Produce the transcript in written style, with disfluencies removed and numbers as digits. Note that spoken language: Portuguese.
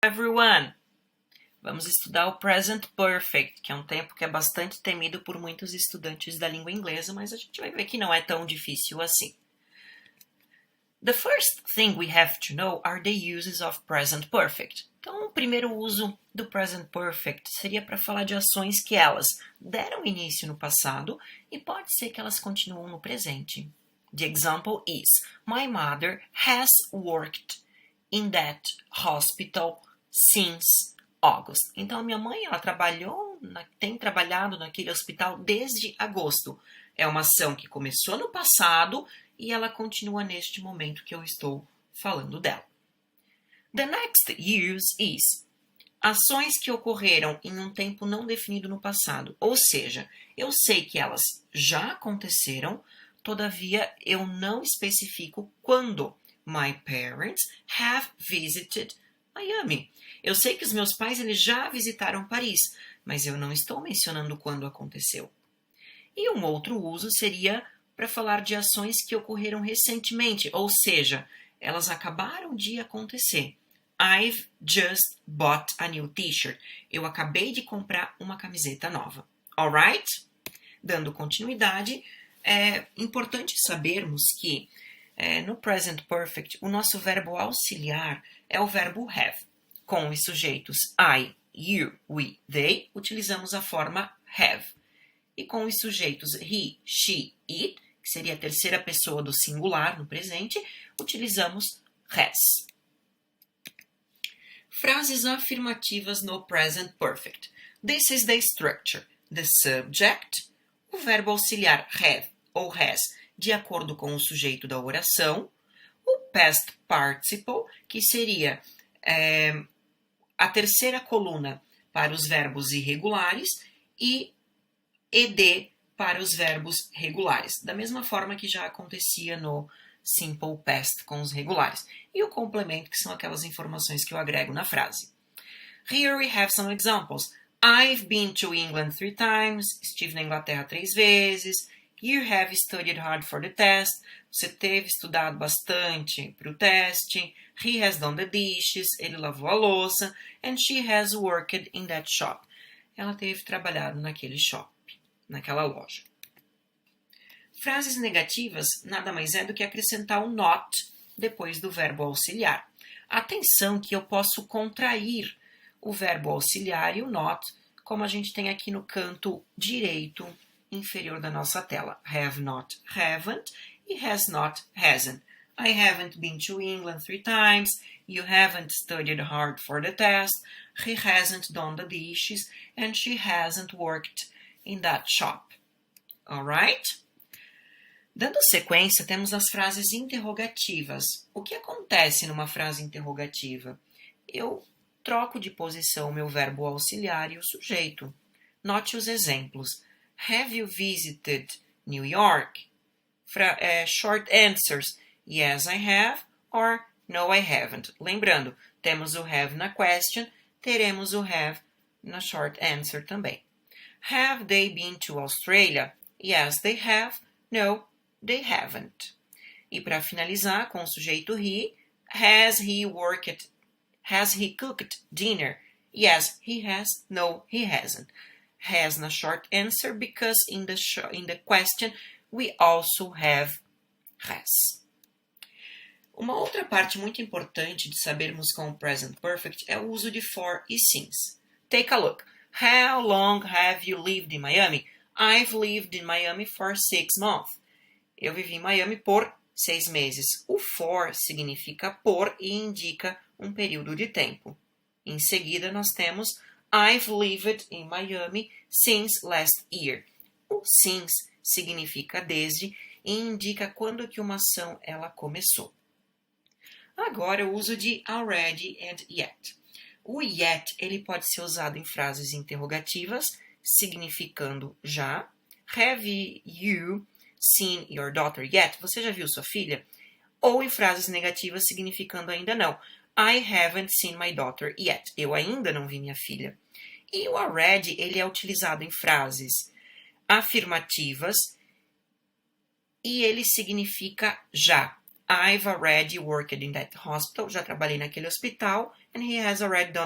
Everyone! Vamos estudar o Present Perfect, que é um tempo que é bastante temido por muitos estudantes da língua inglesa, mas a gente vai ver que não é tão difícil assim. The first thing we have to know are the uses of Present Perfect. Então, o primeiro uso do Present Perfect seria para falar de ações que elas deram início no passado e pode ser que elas continuam no presente. The example is, my mother has worked in that hospital since August. Então, a minha mãe, ela tem trabalhado naquele hospital desde agosto. É uma ação que começou no passado e ela continua neste momento que eu estou falando dela. The next use is ações que ocorreram em um tempo não definido no passado. Ou seja, eu sei que elas já aconteceram, todavia eu não especifico quando. My parents have visited Miami. Eu sei que os meus pais eles já visitaram Paris, mas eu não estou mencionando quando aconteceu. E um outro uso seria para falar de ações que ocorreram recentemente, ou seja, elas acabaram de acontecer. I've just bought a new t-shirt. Eu acabei de comprar uma camiseta nova. Alright? Dando continuidade, é importante sabermos que no Present Perfect, o nosso verbo auxiliar é o verbo have. Com os sujeitos I, you, we, they, utilizamos a forma have. E com os sujeitos he, she, it, que seria a terceira pessoa do singular no presente, utilizamos has. Frases afirmativas no Present Perfect. This is the structure. The subject, o verbo auxiliar have ou has, de acordo com o sujeito da oração. O past participle, que seria a terceira coluna para os verbos irregulares, e ed para os verbos regulares, da mesma forma que já acontecia no simple past com os regulares. E o complemento, que são aquelas informações que eu agrego na frase. Here we have some examples. I've been to England 3 times. Estive na Inglaterra 3 vezes. You have studied hard for the test. Você teve estudado bastante para o teste. He has done the dishes. Ele lavou a louça. And she has worked in that shop. Ela teve trabalhado naquele shopping, naquela loja. Frases negativas nada mais é do que acrescentar um not depois do verbo auxiliar. Atenção que eu posso contrair o verbo auxiliar e o not, como a gente tem aqui no canto direito inferior da nossa tela. Have not, haven't, e has not, hasn't. I haven't been to England 3 times. You haven't studied hard for the test. He hasn't done the dishes. And she hasn't worked in that shop. Alright? Dando sequência, temos as frases interrogativas. O que acontece numa frase interrogativa? Eu troco de posição o meu verbo auxiliar e o sujeito. Note os exemplos. Have you visited New York? Short answers. Yes, I have. Or no, I haven't. Lembrando, temos o have na question, teremos o have na short answer também. Have they been to Australia? Yes, they have. No, they haven't. E para finalizar, com o sujeito he, has he cooked dinner? Yes, he has. No, he hasn't. Has na short answer because in the question we also have has. Uma outra parte muito importante de sabermos com o Present Perfect é o uso de for e since. Take a look. How long have you lived in Miami? I've lived in Miami for 6 months. Eu vivi em Miami por 6 meses. O for significa por e indica um período de tempo. Em seguida, nós temos I've lived in Miami since last year. O since significa desde e indica quando que uma ação ela começou. Agora, o uso de already and yet. O yet ele pode ser usado em frases interrogativas, significando já. Have you seen your daughter yet? Você já viu sua filha? Ou em frases negativas, significando ainda não. I haven't seen my daughter yet. Eu ainda não vi minha filha. E o already ele é utilizado em frases afirmativas e ele significa já. I've already worked in that hospital. Já trabalhei naquele hospital. and he has already done